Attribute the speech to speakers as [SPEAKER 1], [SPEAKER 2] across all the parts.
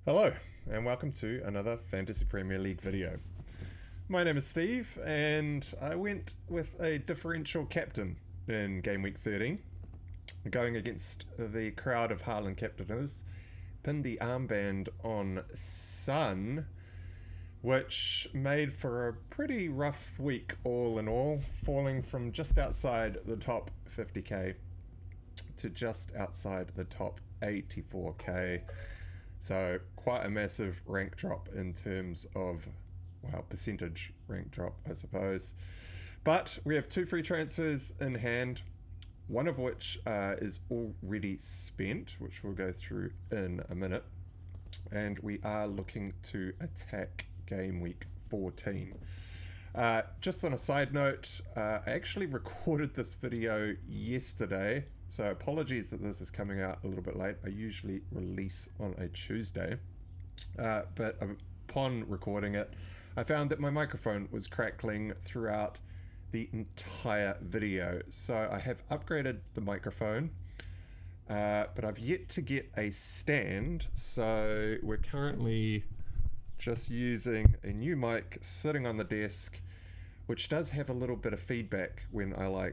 [SPEAKER 1] Hello, and welcome to another Fantasy Premier League video. My name is Steve, and I went with a differential captain in Game Week 13, going against the crowd of Haaland captainers. Pinned the armband on Son, which made for a pretty rough week all in all, falling from just outside the top 50k to just outside the top 84k. So quite a massive rank drop in terms of, well, percentage rank drop, I suppose. But we have two free transfers in hand, one of which is already spent, which we'll go through in a minute. And we are looking to attack game week 14. Just on a side note, I actually recorded this video yesterday, so apologies that this is coming out a little bit late. I usually release on a Tuesday, but upon recording it, I found that my microphone was crackling throughout the entire video. So I have upgraded the microphone, but I've yet to get a stand, so we're currently just using a new mic sitting on the desk, which does have a little bit of feedback when I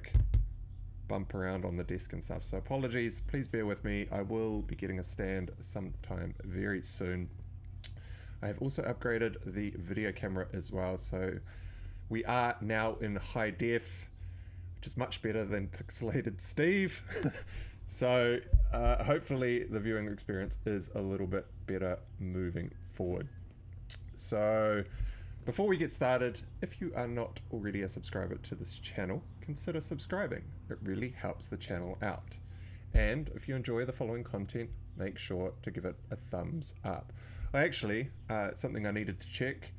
[SPEAKER 1] bump around on the desk and stuff. So apologies, please bear with me. I will be getting a stand sometime very soon. I have also upgraded the video camera as well, so we are now in high def, which is much better than pixelated Steve. So hopefully the viewing experience is a little bit better moving forward. So before we get started, if you are not already a subscriber to this channel, consider subscribing. It really helps the channel out. And if you enjoy the following content, make sure to give it a thumbs up. Actually, something I needed to check.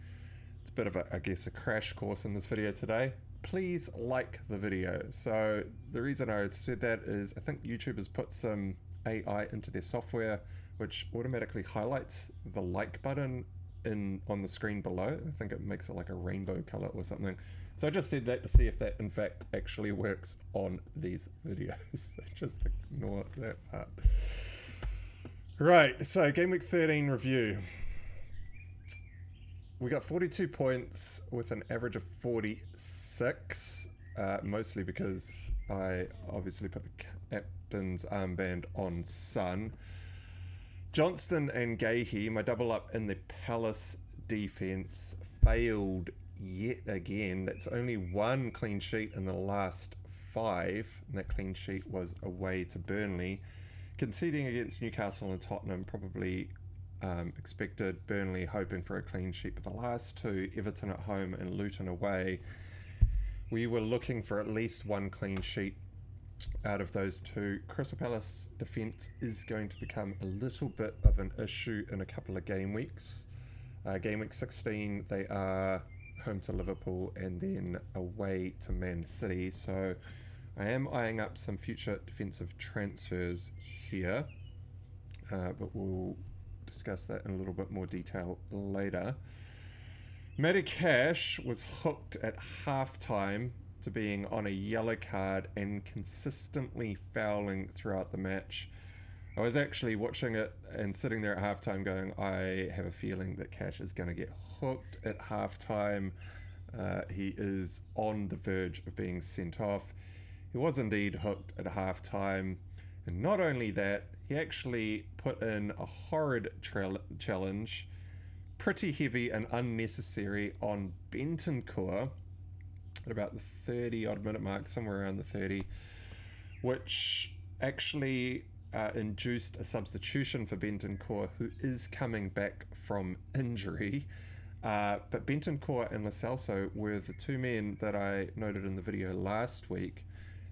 [SPEAKER 1] It's a bit of I guess, a crash course in this video today. Please like the video. So the reason I said that is I think YouTube has put some AI into their software, which automatically highlights the like button on the screen below. I think it makes it like a rainbow color or something. So I just said that to see if that in fact actually works on these videos. Just ignore that part. Right, so game week 13 review. We got 42 points with an average of 46, mostly because I obviously put the captain's armband on Son. Johnston and Gahey, my double up in the Palace defence, failed yet again. That's only one clean sheet in the last 5, and that clean sheet was away to Burnley. Conceding against Newcastle and Tottenham, probably expected. Burnley hoping for a clean sheet, but the last two, Everton at home and Luton away, we were looking for at least one clean sheet out of those two. Crystal Palace defence is going to become a little bit of an issue in a couple of game weeks. Game week 16, they are home to Liverpool and then away to Man City. So I am eyeing up some future defensive transfers here, but we'll discuss that in a little bit more detail later. Matty Cash was hooked at halftime to being on a yellow card and consistently fouling throughout the match. I was actually watching it and sitting there at halftime going, I have a feeling that Cash is going to get hooked at halftime. He is on the verge of being sent off. He was indeed hooked at halftime. And not only that, he actually put in a horrid challenge, pretty heavy and unnecessary, on Bentancur at about the 30 odd minute mark, somewhere around the 30, which actually induced a substitution for Bentancur, who is coming back from injury. But Bentancur and Lo Celso were the two men that I noted in the video last week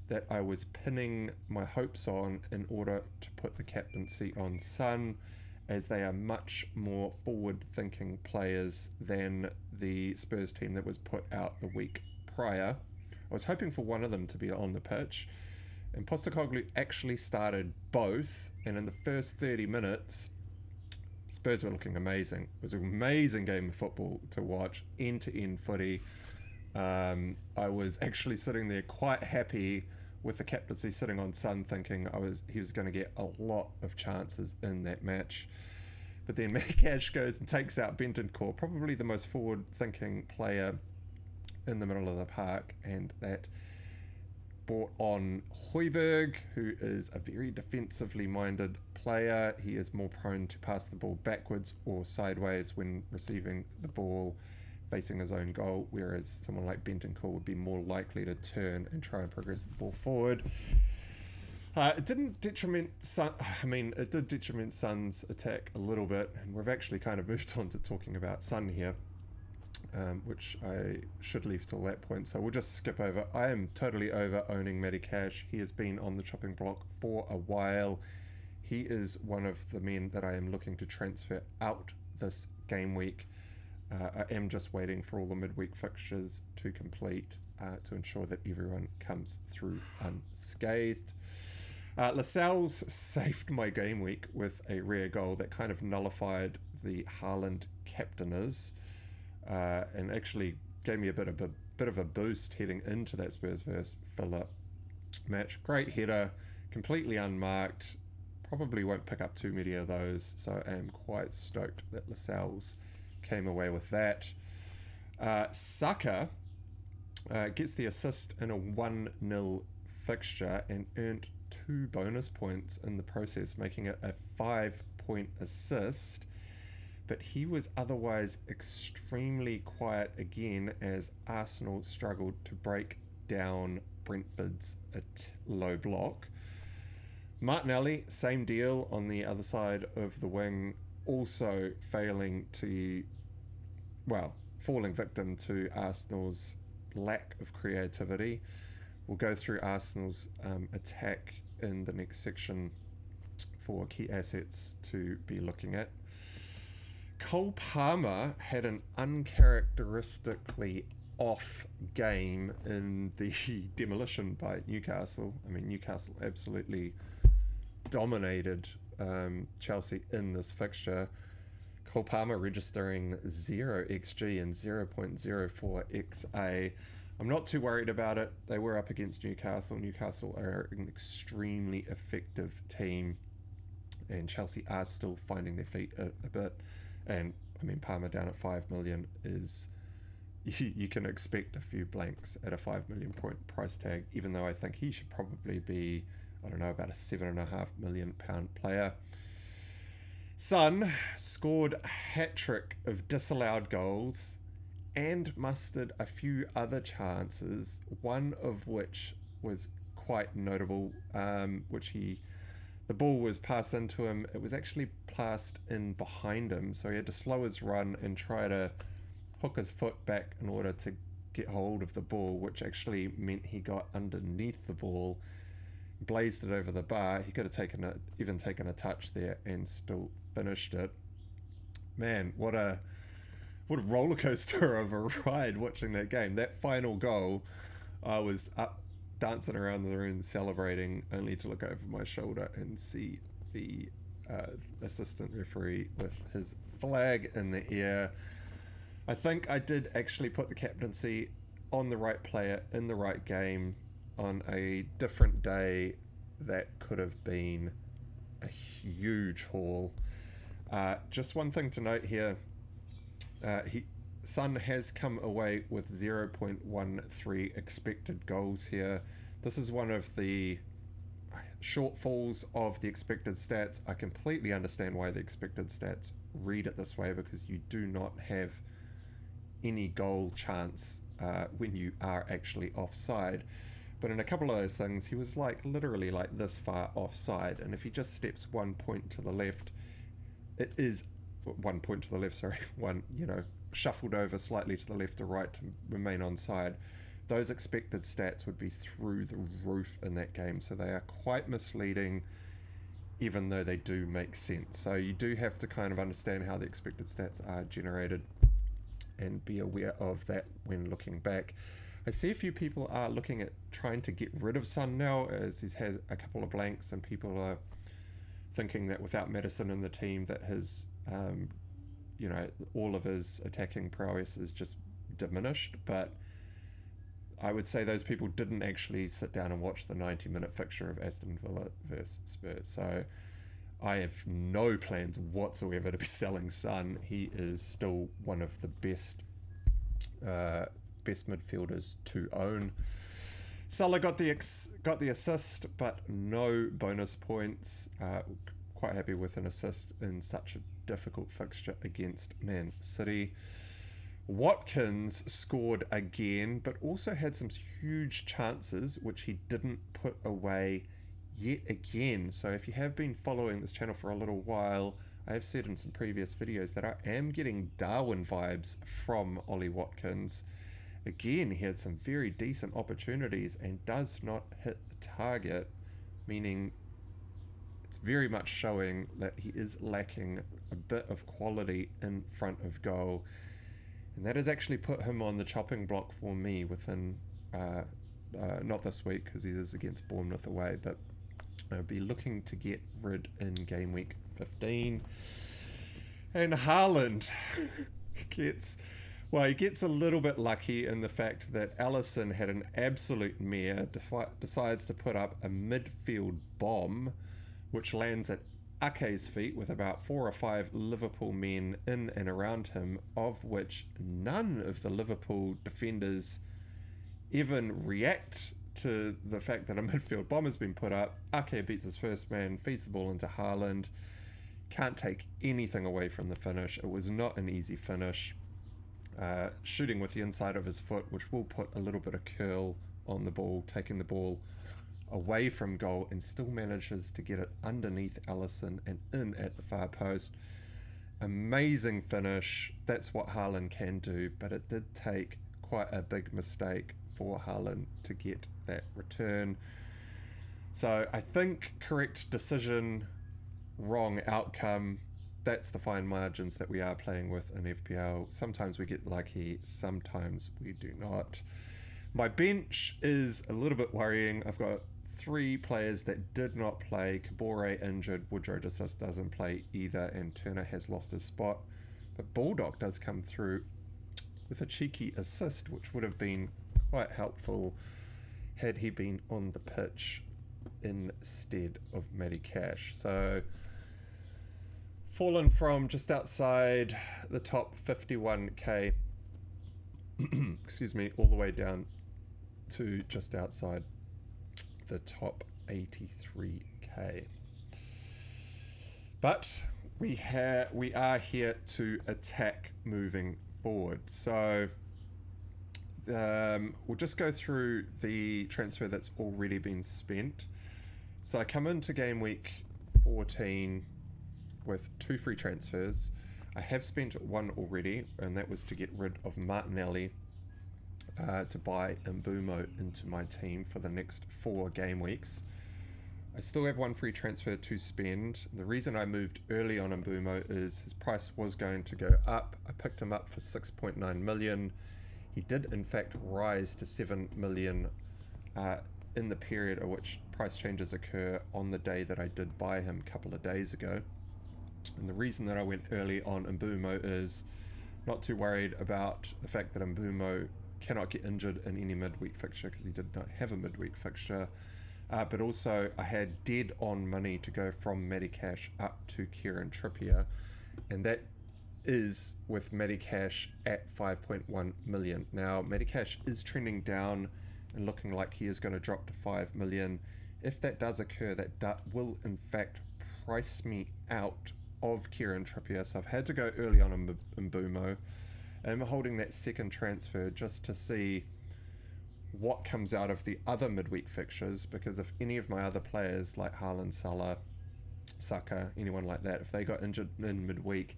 [SPEAKER 1] that I was pinning my hopes on in order to put the captaincy on Son, as they are much more forward-thinking players than the Spurs team that was put out the week prior. I was hoping for one of them to be on the pitch, and Postecoglou actually started both, and in the first 30 minutes, Spurs were looking amazing. It was an amazing game of football to watch, end-to-end footy. I was actually sitting there quite happy with the captaincy sitting on Son, thinking he was going to get a lot of chances in that match. But then Cash goes and takes out Bentancur, probably the most forward-thinking player in the middle of the park, and that brought on Højbjerg, who is a very defensively minded player. He is more prone to pass the ball backwards or sideways when receiving the ball facing his own goal, whereas someone like Bentancur would be more likely to turn and try and progress the ball forward. It didn't detriment it did detriment Son's attack a little bit, and we've actually kind of moved on to talking about Son here, which I should leave till that point, so we'll just skip over. I am totally over owning Matty Cash. He has been on the chopping block for a while. He is one of the men that I am looking to transfer out this game week. I am just waiting for all the midweek fixtures to complete to ensure that everyone comes through unscathed. Lascelles saved my game week with a rare goal that kind of nullified the Haaland captainers, and actually gave me a bit of a boost heading into that Spurs vs Villa match. Great header, completely unmarked. Probably won't pick up too many of those, so I am quite stoked that Lascelles came away with that. Saka gets the assist in a 1-0 fixture and earned 2 bonus points in the process, making it a 5-point assist. But he was otherwise extremely quiet again as Arsenal struggled to break down Brentford's low block. Martinelli, same deal on the other side of the wing, also falling victim to Arsenal's lack of creativity. We'll go through Arsenal's attack in the next section for key assets to be looking at. Cole Palmer had an uncharacteristically off game in the demolition by Newcastle. I mean, Newcastle absolutely dominated Chelsea in this fixture. Cole Palmer registering 0 XG and 0.04 XA. I'm not too worried about it. They were up against Newcastle. Newcastle are an extremely effective team, and Chelsea are still finding their feet a bit. And I mean, Palmer down at 5 million is, you can expect a few blanks at a 5 million point price tag, even though I think he should probably be, I don't know, about a £7.5 million player. Son scored a hat-trick of disallowed goals and mustered a few other chances, one of which was quite notable, the ball was passed into him. It was actually passed in behind him, so he had to slow his run and try to hook his foot back in order to get hold of the ball, which actually meant he got underneath the ball, blazed it over the bar. He could have even taken a touch there and still finished it. Man, what a roller coaster of a ride watching that game. That final goal, I was up dancing around the room celebrating, only to look over my shoulder and see the assistant referee with his flag in the air. I think I did actually put the captaincy on the right player in the right game on a different day. That could have been a huge haul. Just one thing to note here, Son has come away with 0.13 expected goals here. This is one of the shortfalls of the expected stats. I completely understand why the expected stats read it this way, because you do not have any goal chance when you are actually offside. But in a couple of those things, he was literally this far offside, and if he just steps 1 point to the left, it is 1 point to the left, sorry, shuffled over slightly to the left or right to remain onside, those expected stats would be through the roof in that game. So they are quite misleading, even though they do make sense. So you do have to kind of understand how the expected stats are generated and be aware of that when looking back. I see a few people are looking at trying to get rid of Son now, as he has a couple of blanks, and people are thinking that without Maddison in the team, that his all of his attacking prowess is just diminished. But I would say those people didn't actually sit down and watch the 90-minute fixture of Aston Villa versus Spurs. So I have no plans whatsoever to be selling Son. He is still one of the best midfielders to own. Salah got the assist, but no bonus points. Quite happy with an assist in such a difficult fixture against Man City. Watkins scored again, but also had some huge chances which he didn't put away yet again. So if you have been following this channel for a little while, I have said in some previous videos that I am getting Darwin vibes from Ollie Watkins. Again, he had some very decent opportunities and does not hit the target, meaning it's very much showing that he is lacking a bit of quality in front of goal. And that has actually put him on the chopping block for me within, not this week because he is against Bournemouth away, but I'll be looking to get rid in game week 15. And Haaland he gets a little bit lucky in the fact that Alisson had an absolute mare, decides to put up a midfield bomb, which lands at Ake's feet with about 4 or 5 Liverpool men in and around him, of which none of the Liverpool defenders even react to the fact that a midfield bomb has been put up. Ake beats his first man, feeds the ball into Haaland. Can't take anything away from the finish. It was not an easy finish. Shooting with the inside of his foot, which will put a little bit of curl on the ball, taking the ball away from goal, and still manages to get it underneath Alisson and in at the far post. Amazing finish. That's what Haaland can do, but it did take quite a big mistake for Haaland to get that return. So I think correct decision, wrong outcome. That's the fine margins that we are playing with in FPL. Sometimes we get lucky, sometimes we do not. My bench is a little bit worrying. I've got 3 players that did not play. Kabore injured, Woodrow just doesn't play either, and Turner has lost his spot. But Bulldog does come through with a cheeky assist, which would have been quite helpful had he been on the pitch instead of Matty Cash. So fallen from just outside the top 51k, excuse me, all the way down to just outside the top 83k. But we are here to attack moving forward. So we'll just go through the transfer that's already been spent. So I come into game week 14 with 2 free transfers. I have spent 1 already, and that was to get rid of Martinelli to buy Mbeumo into my team for the next 4 game weeks. I still have 1 free transfer to spend. The reason I moved early on Mbeumo is his price was going to go up. I picked him up for 6.9 million. He did in fact rise to 7 million in the period at which price changes occur on the day that I did buy him a couple of days ago. And the reason that I went early on Mbeumo is not too worried about the fact that Mbeumo cannot get injured in any midweek fixture because he did not have a midweek fixture. But also I had dead on money to go from Matty Cash up to Kieran Trippier, and that is with Matty Cash at 5.1 million. Now Matty Cash is trending down and looking like he is going to drop to 5 million. If that does occur, that will in fact price me out of Kieran Trippier, so I've had to go early on Mbeumo. I'm holding that second transfer just to see what comes out of the other midweek fixtures, because if any of my other players like Haaland, Salah, Saka, anyone like that, if they got injured in midweek,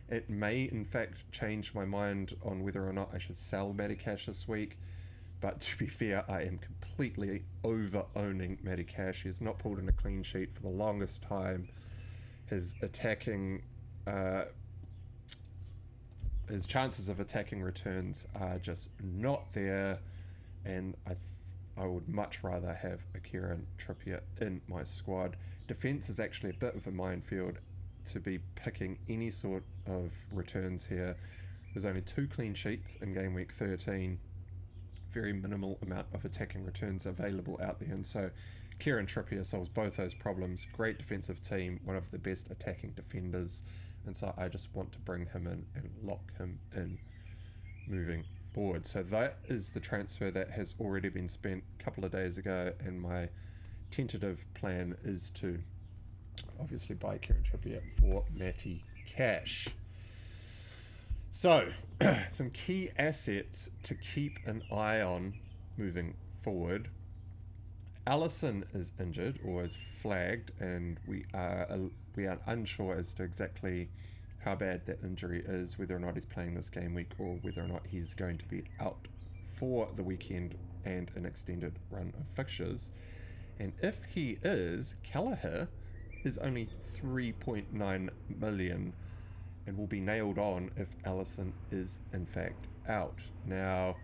[SPEAKER 1] it may in fact change my mind on whether or not I should sell Matty Cash this week. But to be fair, I am completely over-owning Matty Cash. He has not pulled in a clean sheet for the longest time. His attacking, his chances of attacking returns are just not there, and I would much rather have a Kieran Trippier in my squad. Defence is actually a bit of a minefield to be picking any sort of returns here. There's only 2 clean sheets in game week 13. Very minimal amount of attacking returns available out there, and so Kieran Trippier solves both those problems. Great defensive team, one of the best attacking defenders, and so I just want to bring him in and lock him in moving forward. So that is the transfer that has already been spent a couple of days ago, and my tentative plan is to obviously buy Kieran Trippier for Matty Cash. So, some key assets to keep an eye on moving forward. Alisson is injured or is flagged, and we are unsure as to exactly how bad that injury is, whether or not he's playing this game week or whether or not he's going to be out for the weekend and an extended run of fixtures. And if he is, Kelleher is only 3.9 million and will be nailed on if Alisson is in fact out. Now,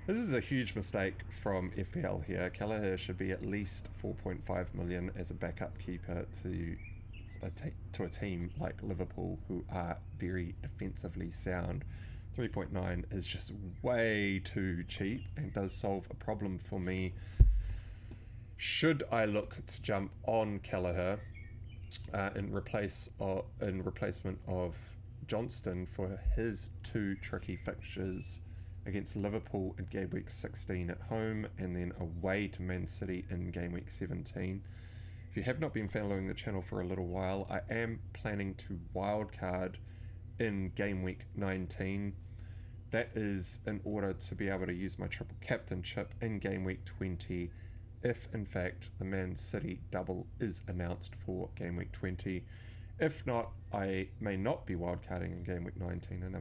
[SPEAKER 1] this is a huge mistake from FPL here. Kelleher should be at least 4.5 million as a backup keeper to a team like Liverpool, who are very defensively sound. 3.9 is just way too cheap and does solve a problem for me. Should I look to jump on Kelleher in replacement of Johnston for his two tricky fixtures against Liverpool in game week 16 at home and then away to Man City in game week 17. If you have not been following the channel for a little while, I am planning to wildcard in game week 19. That is in order to be able to use my triple captainship in game week 20 if in fact the Man City double is announced for game week 20. If not, I may not be wildcarding in game week 19 and I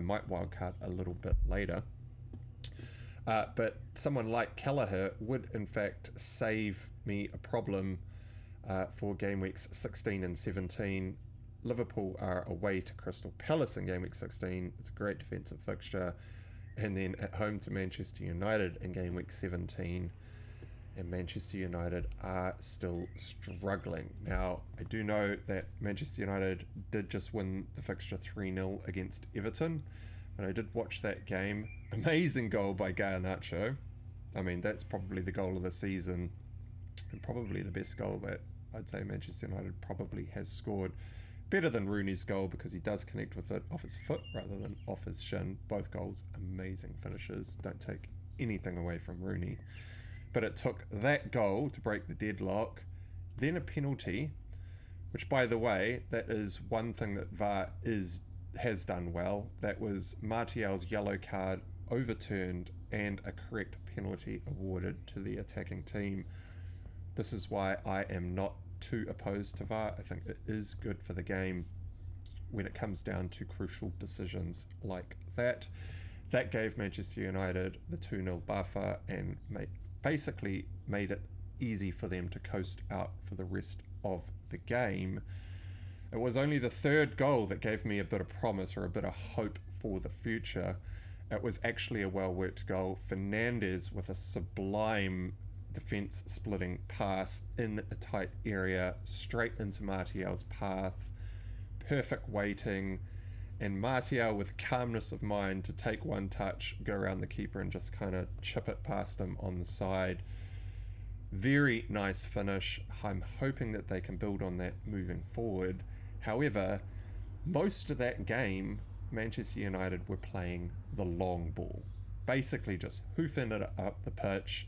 [SPEAKER 1] might wildcard a little bit later. But someone like Kelleher would in fact save me a problem for game weeks 16 and 17. Liverpool are away to Crystal Palace in game week 16. It's a great defensive fixture. And then at home to Manchester United in game week 17. And Manchester United are still struggling. Now, I do know that Manchester United did just win the fixture 3-0 against Everton, and I did watch that game. Amazing goal by Garnacho. I mean, that's probably the goal of the season, and probably the best goal that I'd say Manchester United probably has scored. Better than Rooney's goal because he does connect with it off his foot rather than off his shin. Both goals, amazing finishes. Don't take anything away from Rooney. But it took that goal to break the deadlock, then a penalty, which, by the way, that is one thing that VAR has done well. That was Martial's yellow card overturned and a correct penalty awarded to the attacking team. This is why I am not too opposed to VAR. I think it is good for the game when it comes down to crucial decisions like that. That gave Manchester United the 2-0 buffer and basically made it easy for them to coast out for the rest of the game. It was only the third goal that gave me a bit of promise or a bit of hope for the future. It was actually a well-worked goal. Fernandes with a sublime defence-splitting pass in a tight area, straight into Martial's path. Perfect weighting, and Martial with calmness of mind to take one touch, go around the keeper and just kind of chip it past him on the side. Very nice finish. I'm hoping that they can build on that moving forward. However, most of that game, Manchester United were playing the long ball. Basically just hoofing it up the pitch,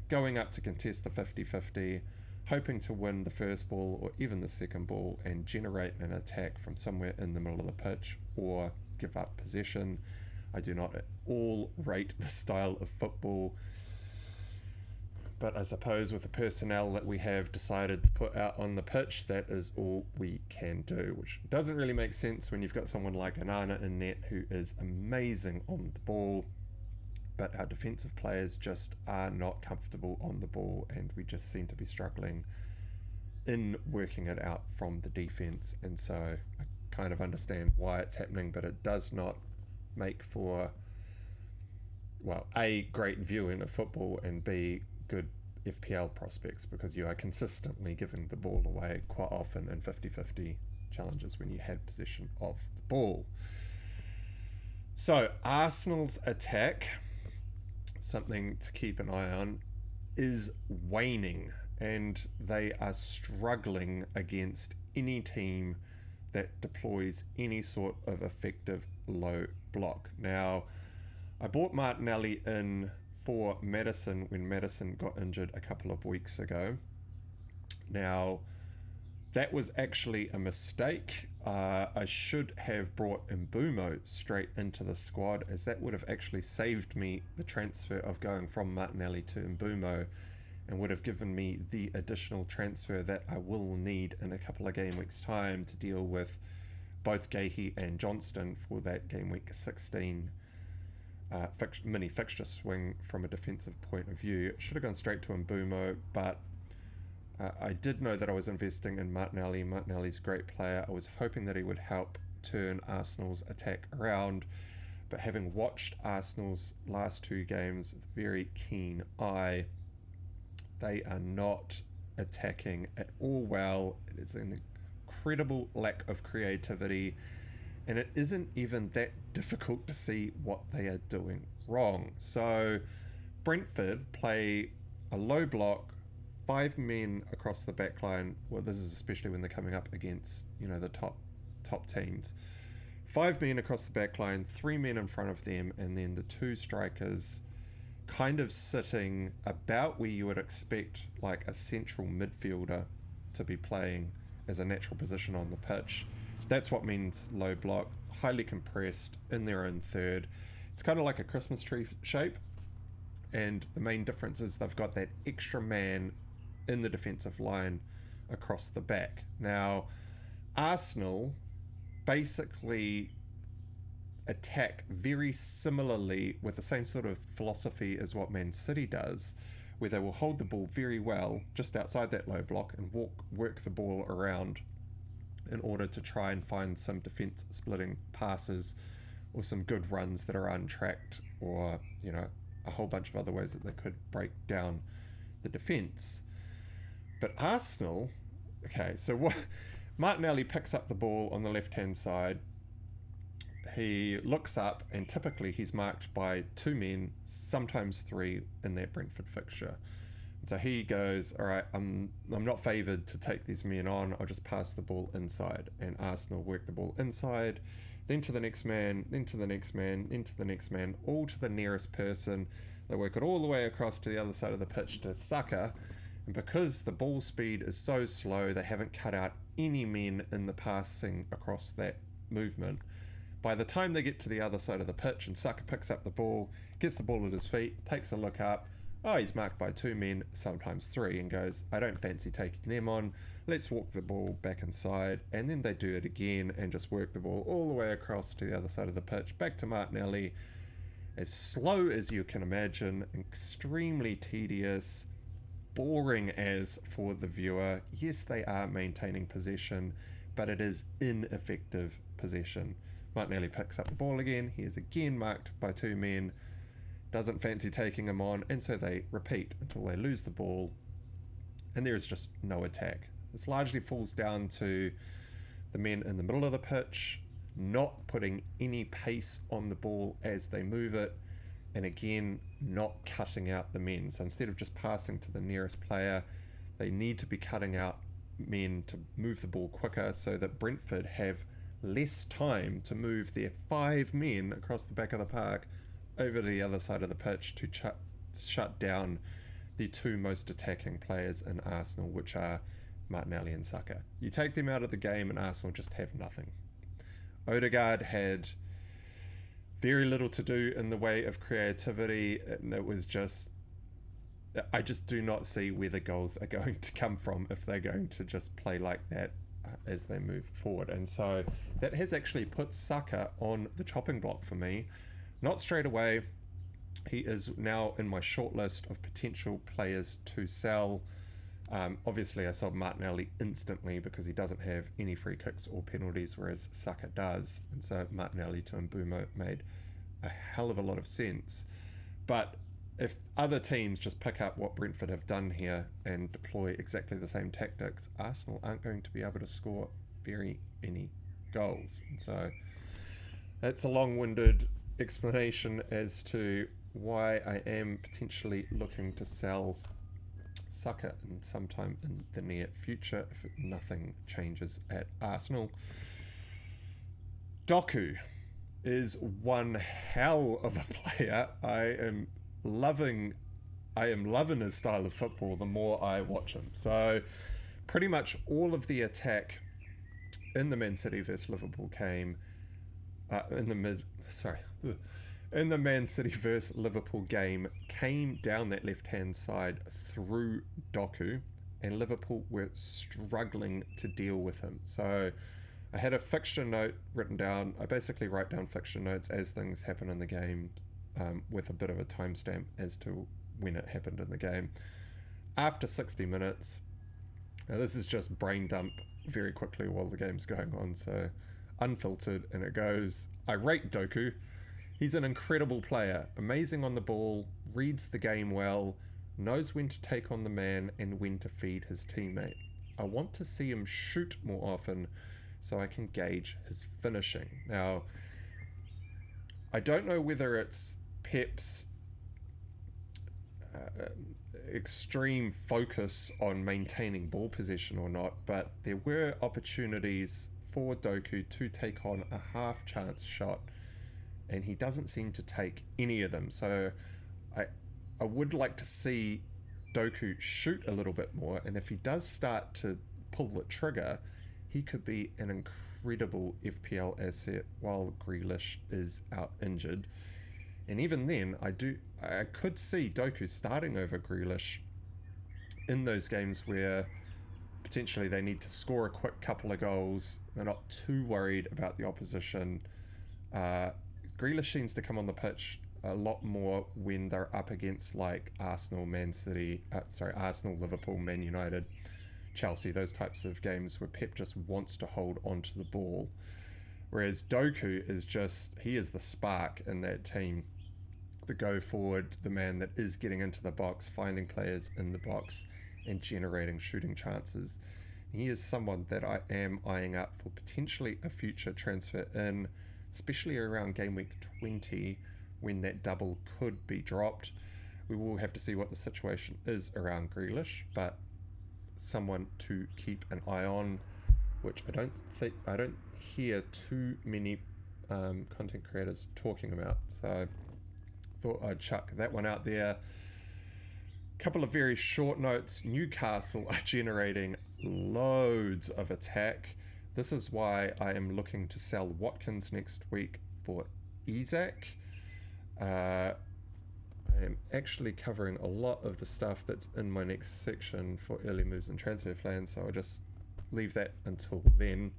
[SPEAKER 1] going up to contest the 50-50, hoping to win the first ball or even the second ball and generate an attack from somewhere in the middle of the pitch or give up possession. I do not at all rate the style of football, but I suppose with the personnel that we have decided to put out on the pitch, that is all we can do, which doesn't really make sense when you've got someone like Onana in net who is amazing on the ball, but our defensive players just are not comfortable on the ball, and we just seem to be struggling in working it out from the defense. And so I kind of understand why it's happening, but it does not make for, well, A, great viewing of football, and B, good FPL prospects, because you are consistently giving the ball away quite often in 50-50 challenges when you had possession of the ball. So Arsenal's attack, something to keep an eye on, is waning. and they are struggling against any team that deploys any sort of effective low block. Now, I bought Martinelli in for Maddison when Maddison got injured a couple of weeks ago. Now, that was actually a mistake. I should have brought Mbeumo straight into the squad, as that would have actually saved me the transfer of going from Martinelli to Mbeumo, and would have given me the additional transfer that I will need in a couple of game weeks' time to deal with both Gahey and Johnston for that game week 16 mini fixture swing from a defensive point of view. Should have gone straight to Mbeumo, but I did know that I was investing in Martinelli. Martinelli's a great player. I was hoping that he would help turn Arsenal's attack around, but having watched Arsenal's last two games with a very keen eye, they are not attacking at all well. It is an incredible lack of creativity, and it isn't even that difficult to see what they are doing wrong. So Brentford play a low block, 5 men across the back line. Well, this is especially when they're coming up against, the top teams. 5 men across the back line, 3 men in front of them, and then the 2 strikers kind of sitting about where you would expect like a central midfielder to be playing as a natural position on the pitch. That's what means low block, highly compressed in their own third. It's kind of like a Christmas tree shape, and the main difference is they've got that extra man in the defensive line across the back. Now, Arsenal basically attack very similarly with the same sort of philosophy as what Man City does, where they will hold the ball very well just outside that low block and work the ball around in order to try and find some defense splitting passes or some good runs that are untracked, or a whole bunch of other ways that they could break down the defense. But Arsenal, okay, so what Martinelli picks up the ball on the left hand side. He looks up, and typically he's marked by 2 men, sometimes 3 in that Brentford fixture. And so he goes, all right, I'm not favoured to take these men on. I'll just pass the ball inside. And Arsenal work the ball inside, then to the next man, then to the next man, then to the next man, all to the nearest person. They work it all the way across to the other side of the pitch to Saka. And because the ball speed is so slow, they haven't cut out any men in the passing across that movement. By the time they get to the other side of the pitch and Saka picks up the ball, gets the ball at his feet, takes a look up, he's marked by 2 men, sometimes 3, and goes, I don't fancy taking them on, let's walk the ball back inside. And then they do it again and just work the ball all the way across to the other side of the pitch, back to Martinelli. As slow as you can imagine, extremely tedious, boring as for the viewer. Yes, they are maintaining possession, but it is ineffective possession. Martinelli picks up the ball again. He is again marked by 2 men. Doesn't fancy taking him on, and so they repeat until they lose the ball, and there is just no attack. This largely falls down to the men in the middle of the pitch not putting any pace on the ball as they move it, and again, not cutting out the men. So instead of just passing to the nearest player, they need to be cutting out men to move the ball quicker, so that Brentford have less time to move their 5 men across the back of the park over to the other side of the pitch to shut down the 2 most attacking players in Arsenal, which are Martinelli and Saka. You take them out of the game and Arsenal just have nothing. Odegaard had very little to do in the way of creativity, and it was just, I just do not see where the goals are going to come from if they're going to just play like that as they move forward. And so that has actually put Saka on the chopping block for me. Not straight away. He is now in my shortlist of potential players to sell. Obviously, I sold Martinelli instantly because he doesn't have any free kicks or penalties, whereas Saka does. And so Martinelli to Mbeumo made a hell of a lot of sense. But if other teams just pick up what Brentford have done here and deploy exactly the same tactics, Arsenal aren't going to be able to score very many goals. And so that's a long-winded explanation as to why I am potentially looking to sell sucker in sometime in the near future if nothing changes at Arsenal. Doku is one hell of a player. I am loving his style of football the more I watch him. So pretty much all of the attack in the Man City versus Liverpool came in the Man City versus Liverpool game came down that left-hand side through Doku, and Liverpool were struggling to deal with him. So I had a fixture note written down. I basically write down fixture notes as things happen in the game, with a bit of a timestamp as to when it happened in the game. After 60 minutes, now this is just brain dump very quickly while the game's going on, so unfiltered, and it goes, I rate Doku. He's an incredible player, amazing on the ball, reads the game well, knows when to take on the man and when to feed his teammate. I want to see him shoot more often so I can gauge his finishing. Now, I don't know whether it's Pep's extreme focus on maintaining ball possession or not, but there were opportunities for Doku to take on a half chance shot, and he doesn't seem to take any of them. So I would like to see Doku shoot a little bit more, and if he does start to pull the trigger, he could be an incredible FPL asset while Grealish is out injured. And even then, I could see Doku starting over Grealish in those games where potentially they need to score a quick couple of goals. They're not too worried about the opposition. Grealish seems to come on the pitch a lot more when they're up against like Arsenal, Liverpool, Man United, Chelsea, those types of games where Pep just wants to hold onto the ball. Whereas Doku is he is the spark in that team. The go forward, the man that is getting into the box, finding players in the box and generating shooting chances. He is someone that I am eyeing up for potentially a future transfer in, especially around game week 20 when that double could be dropped. We will have to see what the situation is around Grealish, but someone to keep an eye on, which I don't hear too many content creators talking about. So thought I'd chuck that one out there. Couple of very short notes. Newcastle are generating loads of attack. This is why I am looking to sell Watkins next week for Isaac. I am actually covering a lot of the stuff that's in my next section for early moves and transfer plans, so I'll just leave that until then.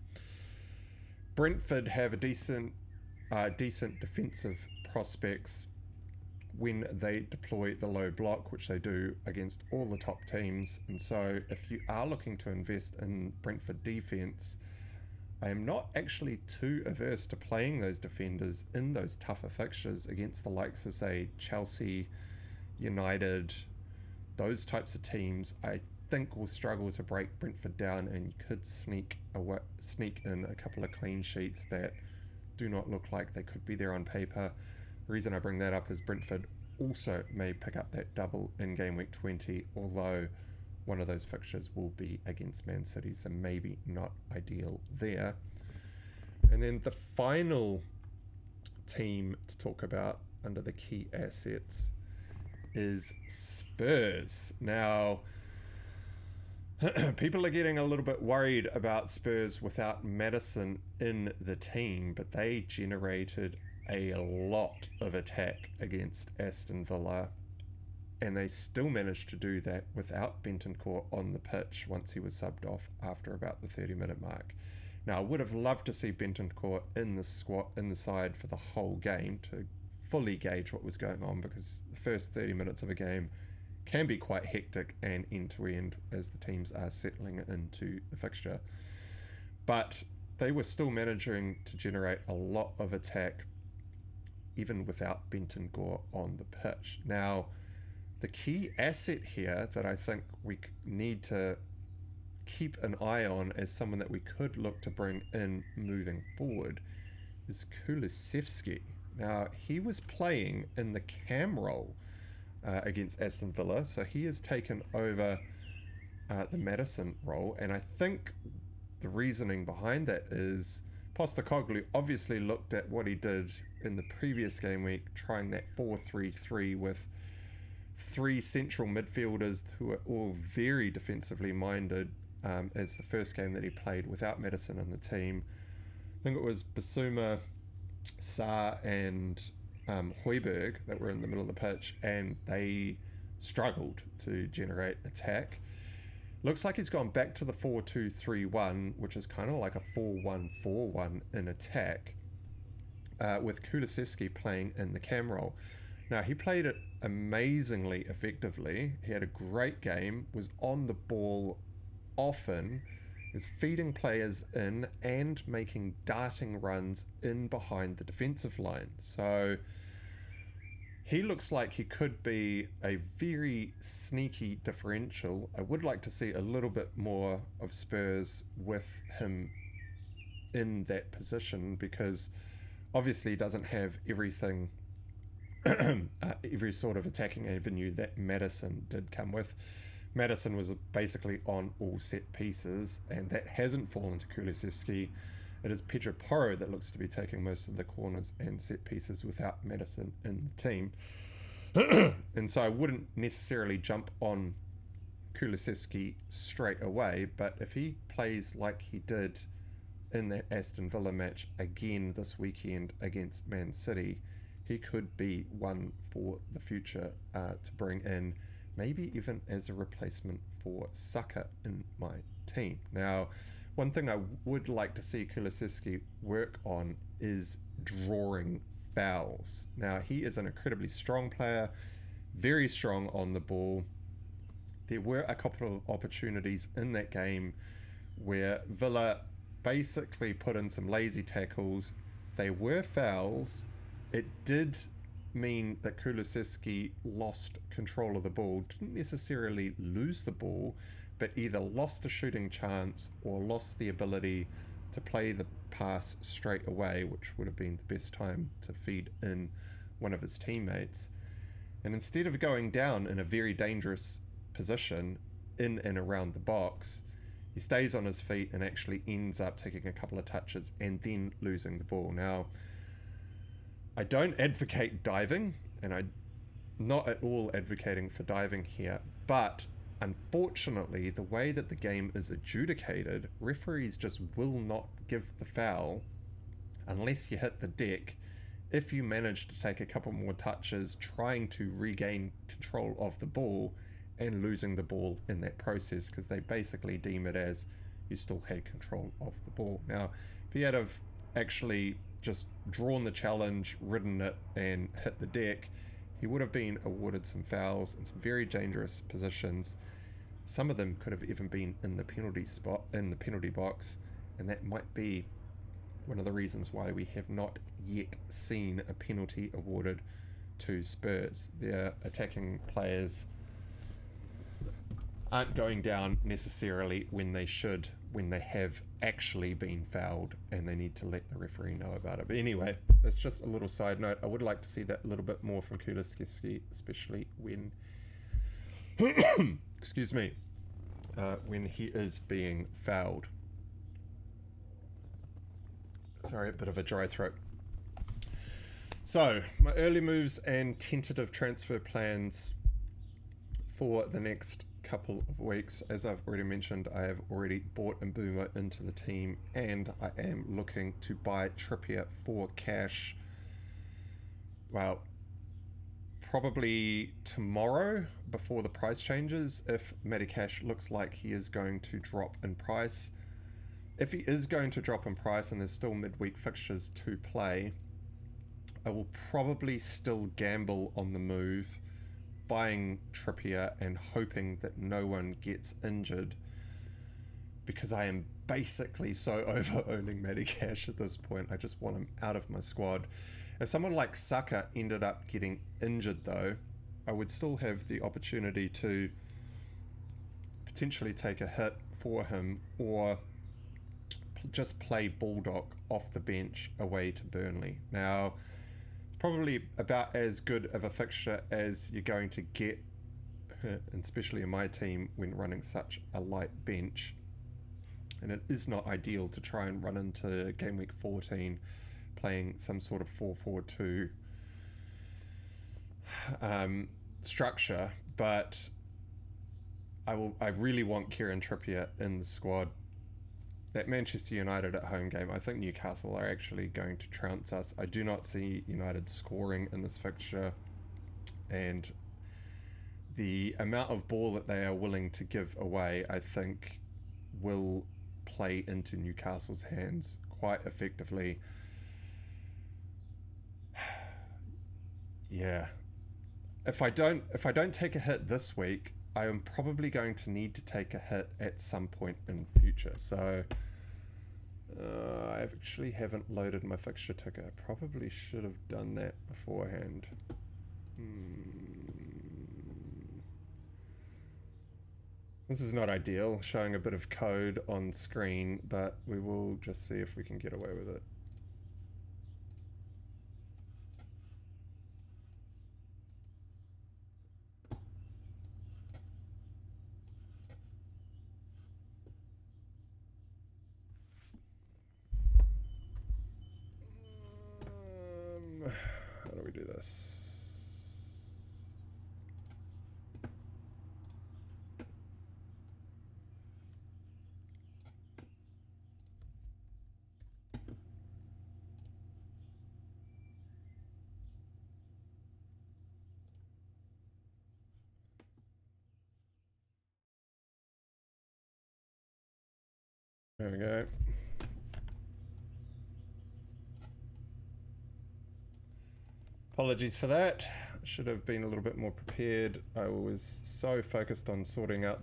[SPEAKER 1] Brentford have a decent defensive prospects when they deploy the low block, which they do against all the top teams. And so if you are looking to invest in Brentford defense, I am not actually too averse to playing those defenders in those tougher fixtures against the likes of, say, Chelsea, United, those types of teams. I think will struggle to break Brentford down, and you could sneak in a couple of clean sheets that do not look like they could be there on paper. The reason I bring that up is Brentford also may pick up that double in game week 20, although one of those fixtures will be against Man City, so maybe not ideal there. And then the final team to talk about under the key assets is Spurs. Now, people are getting a little bit worried about Spurs without Maddison in the team, but they generated a lot of attack against Aston Villa, and they still managed to do that without Bentancur on the pitch once he was subbed off after about the 30-minute mark. Now, I would have loved to see Bentancur in the side for the whole game to fully gauge what was going on, because the first 30 minutes of a game can be quite hectic and end-to-end as the teams are settling into the fixture. But they were still managing to generate a lot of attack even without Bentancur on the pitch. Now, the key asset here that I think we need to keep an eye on as someone that we could look to bring in moving forward is Kulusevski. Now, he was playing in the cam role against Aston Villa, so he has taken over the Maddison role, and I think the reasoning behind that is Postecoglou obviously looked at what he did in the previous game week, trying that 4-3-3 with three central midfielders who are all very defensively minded, as the first game that he played without Maddison in the team. I think it was Bissouma, Sarr and Højbjerg that were in the middle of the pitch, and they struggled to generate attack. Looks like he's gone back to the 4-2-3-1, which is kind of like a 4-1-4-1 in attack, with Kulusevski playing in the cam role. Now, he played it amazingly effectively. He had a great game, was on the ball often, is feeding players in and making darting runs in behind the defensive line. So he looks like he could be a very sneaky differential. I would like to see a little bit more of Spurs with him in that position, because obviously he doesn't have everything, every sort of attacking avenue that Maddison did come with. Maddison was basically on all set pieces, and that hasn't fallen to Kulusevski. It is Pedro Porro that looks to be taking most of the corners and set pieces without Maddison in the team. And so I wouldn't necessarily jump on Kulusevski straight away, but if he plays like he did in that Aston Villa match again this weekend against Man City, he could be one for the future to bring in, maybe even as a replacement for Saka in my team. Now, one thing I would like to see Kulusevski work on is drawing fouls. Now, he is an incredibly strong player, very strong on the ball. There were a couple of opportunities in that game where Villa basically put in some lazy tackles. They were fouls. It did mean that Kulusevski lost control of the ball, didn't necessarily lose the ball, but either lost a shooting chance or lost the ability to play the pass straight away, which would have been the best time to feed in one of his teammates. And instead of going down in a very dangerous position in and around the box, he stays on his feet and actually ends up taking a couple of touches and then losing the ball. Now, I don't advocate diving, and I'm not at all advocating for diving here, but unfortunately, the way that the game is adjudicated, referees just will not give the foul unless you hit the deck if you manage to take a couple more touches trying to regain control of the ball and losing the ball in that process, because they basically deem it as you still had control of the ball. Now, if he had have actually just drawn the challenge, ridden it, and hit the deck, he would have been awarded some fouls in some very dangerous positions. Some of them could have even been in the penalty spot, in the penalty box, and that might be one of the reasons why we have not yet seen a penalty awarded to Spurs. Their attacking players aren't going down necessarily when they should, when they have actually been fouled, and they need to let the referee know about it. But anyway, that's just a little side note. I would like to see that a little bit more from Kulusevski, especially when excuse me, when he is being fouled. Sorry, a bit of a dry throat. So, my early moves and tentative transfer plans for the next couple of weeks. As I've already mentioned, I have already bought Mbeumo into the team, and I am looking to buy Trippier for cash. Well, probably tomorrow before the price changes, if Medicash looks like he is going to drop in price. If he is going to drop in price and there's still midweek fixtures to play, I will probably still gamble on the move, buying Trippier and hoping that no one gets injured, because I am basically so over owning Medicash at this point. I just want him out of my squad. If someone like Saka ended up getting injured though, I would still have the opportunity to potentially take a hit for him, or just play Bulldog off the bench away to Burnley. Now, it's probably about as good of a fixture as you're going to get especially in my team when running such a light bench. And it is not ideal to try and run into game week 14 playing some sort of 4-4-2 structure, but I really want Kieran Trippier in the squad. That Manchester United at home game, I think Newcastle are actually going to trounce us. I do not see United scoring in this fixture, and the amount of ball that they are willing to give away, I think, will play into Newcastle's hands quite effectively. Yeah. If I don't take a hit this week, I am probably going to need to take a hit at some point in future. So I actually haven't loaded my fixture ticker. I probably should have done that beforehand. This is not ideal, showing a bit of code on screen, but we will just see if we can get away with it. How do we do this? There we go. Apologies for that. Should have been a little bit more prepared. I was so focused on sorting out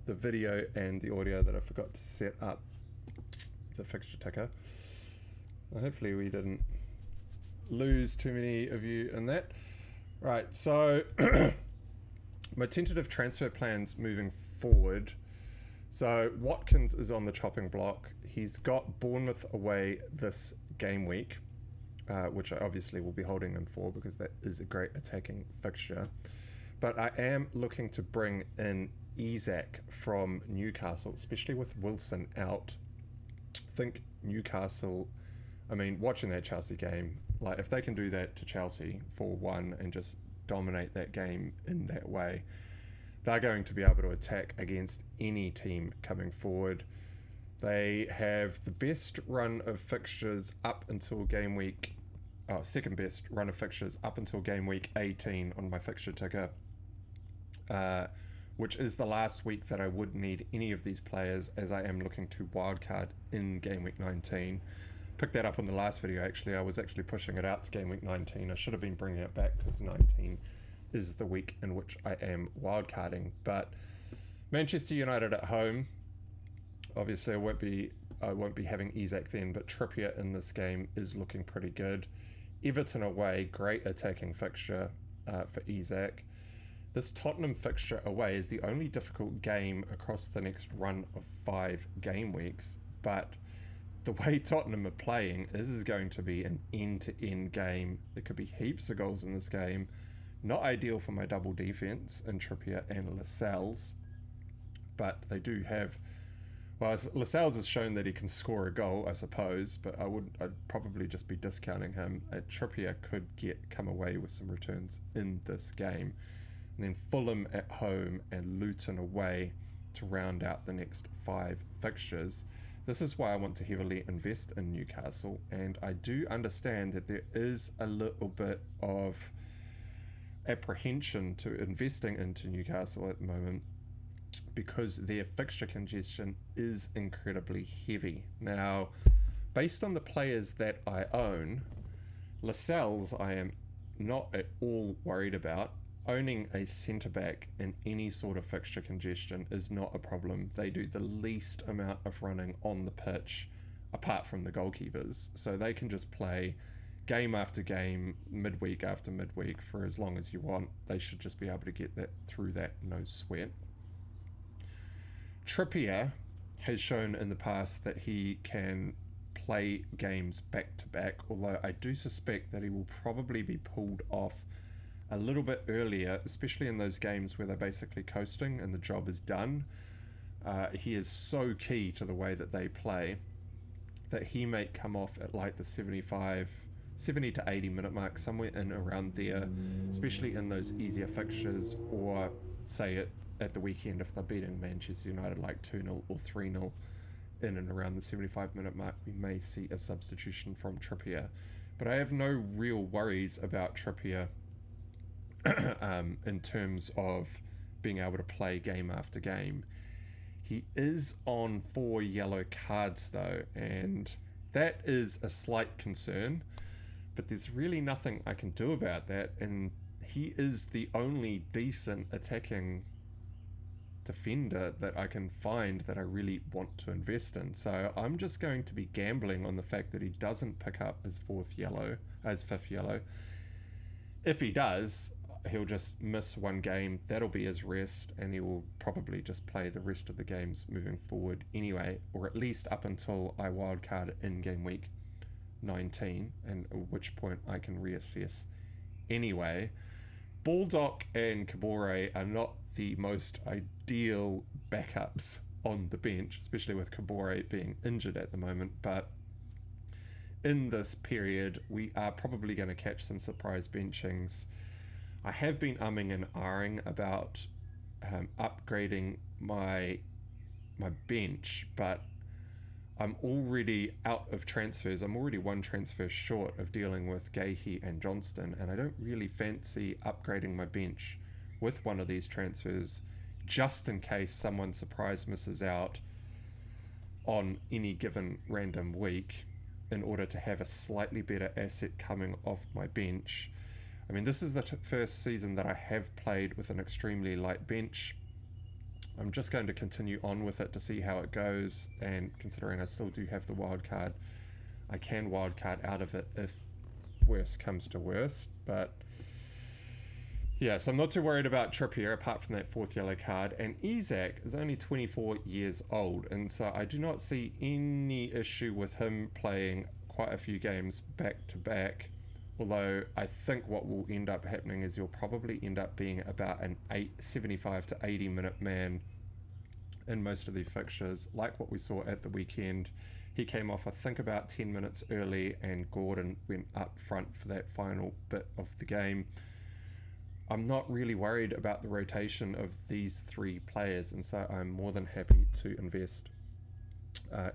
[SPEAKER 1] the video and the audio that I forgot to set up the fixture ticker. Well, hopefully we didn't lose too many of you in that. Right, so my tentative transfer plans moving forward. So Watkins is on the chopping block. He's got Bournemouth away this game week, which I obviously will be holding him for because that is a great attacking fixture. But I am looking to bring in Isak from Newcastle, especially with Wilson out. I think Newcastle, I mean, watching that Chelsea game, like if they can do that to Chelsea 4-1 and just dominate that game in that way, they're going to be able to attack against any team coming forward. They have the best run of fixtures up until game week, second best run of fixtures up until game week 18 on my fixture ticker, which is the last week that I would need any of these players, as I am looking to wildcard in game week 19. Picked that up on the last video actually. I was actually pushing it out to game week 19. I should have been bringing it back because 19 is the week in which I am wildcarding. But Manchester United at home, obviously I won't be having Isak then, but Trippier in this game is looking pretty good. Everton away, great attacking fixture for Isak. This Tottenham fixture away is the only difficult game across the next run of 5 game weeks, but the way Tottenham are playing, this is going to be an end-to-end game. There could be heaps of goals in this game. Not ideal for my double defense in Trippier and Lascelles, but they do have. Well, Lascelles has shown that he can score a goal, I suppose, but I'd probably just be discounting him. Trippier could come away with some returns in this game. And then Fulham at home and Luton away to round out the next 5 fixtures. This is why I want to heavily invest in Newcastle, and I do understand that there is a little bit of apprehension to investing into Newcastle at the moment because their fixture congestion is incredibly heavy. Now, based on the players that I own, Lascelles I am not at all worried about. Owning a centre-back in any sort of fixture congestion is not a problem. They do the least amount of running on the pitch apart from the goalkeepers. So they can just play game after game, midweek after midweek for as long as you want. They should just be able to get that through that, no sweat. Trippier has shown in the past that he can play games back to back, although I do suspect that he will probably be pulled off a little bit earlier, especially in those games where they're basically coasting and the job is done. He is so key to the way that they play that he may come off at like the 70 to 80 minute mark, somewhere in around there, especially in those easier fixtures, or say it at the weekend if they're beating Manchester United like 2-0 or 3-0 in and around the 75-minute mark, we may see a substitution from Trippier. But I have no real worries about Trippier in terms of being able to play game after game. He is on 4 yellow cards though, and that is a slight concern, but there's really nothing I can do about that, and he is the only decent attacking defender that I can find that I really want to invest in. So I'm just going to be gambling on the fact that he doesn't pick up his fifth yellow. If he does, he'll just miss one game. That'll be his rest, and he will probably just play the rest of the games moving forward anyway, or at least up until I wildcard in game week 19, and at which point I can reassess anyway. Baldock and Kabore are not the most ideal backups on the bench, especially with Kabore being injured at the moment, but in this period we are probably going to catch some surprise benchings. I have been umming and ahhing about upgrading my bench, but I'm already out of transfers. I'm already one transfer short of dealing with Gahey and Johnston, and I don't really fancy upgrading my bench with one of these transfers just in case someone surprise misses out on any given random week in order to have a slightly better asset coming off my bench. I mean, this is the first season that I have played with an extremely light bench. I'm just going to continue on with it to see how it goes, and considering I still do have the wild card, I can wild card out of it if worst comes to worst. But yeah, so I'm not too worried about Trippier apart from that 4th yellow card, and Isak is only 24 years old, and so I do not see any issue with him playing quite a few games back to back. Although I think what will end up happening is he'll probably end up being about an 75 to 80 minute man in most of the fixtures, like what we saw at the weekend. He came off, I think, about 10 minutes early, and Gordon went up front for that final bit of the game. I'm not really worried about the rotation of these 3 players, and so I'm more than happy to invest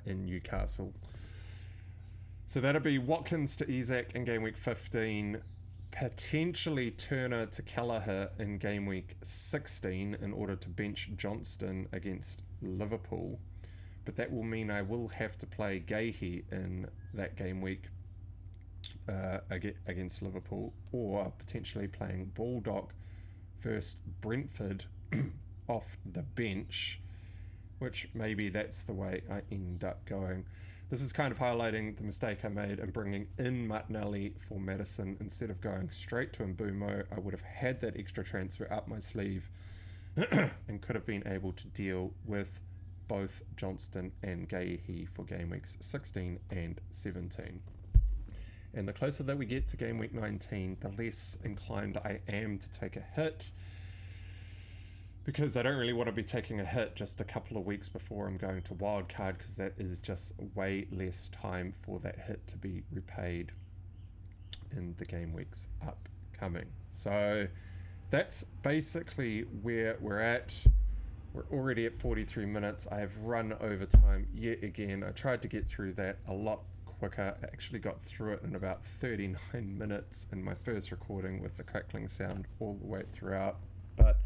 [SPEAKER 1] in Newcastle. So that'll be Watkins to Isak in game week 15, potentially Turner to Kelleher in game week 16 in order to bench Johnston against Liverpool. But that will mean I will have to play Gahey in that game week against Liverpool, or potentially playing Baldock versus Brentford off the bench, which maybe that's the way I end up going. This is kind of highlighting the mistake I made in bringing in Martinelli for Maddison instead of going straight to Mbeumo. I would have had that extra transfer up my sleeve and could have been able to deal with both Johnston and Gahey for game weeks 16 and 17. And the closer that we get to game week 19, the less inclined I am to take a hit, because I don't really want to be taking a hit just a couple of weeks before I'm going to wildcard, because that is just way less time for that hit to be repaid in the game weeks upcoming. So that's basically where we're at. We're already at 43 minutes. I have run over time yet again. I tried to get through that a lot quicker. I actually got through it in about 39 minutes in my first recording with the crackling sound all the way throughout. But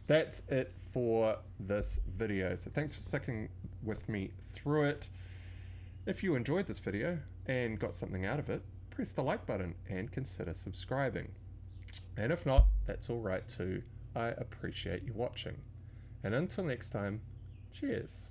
[SPEAKER 1] that's it for this video. So thanks for sticking with me through it. If you enjoyed this video and got something out of it, press the like button and consider subscribing. And if not, that's all right too. I appreciate you watching. And until next time, cheers.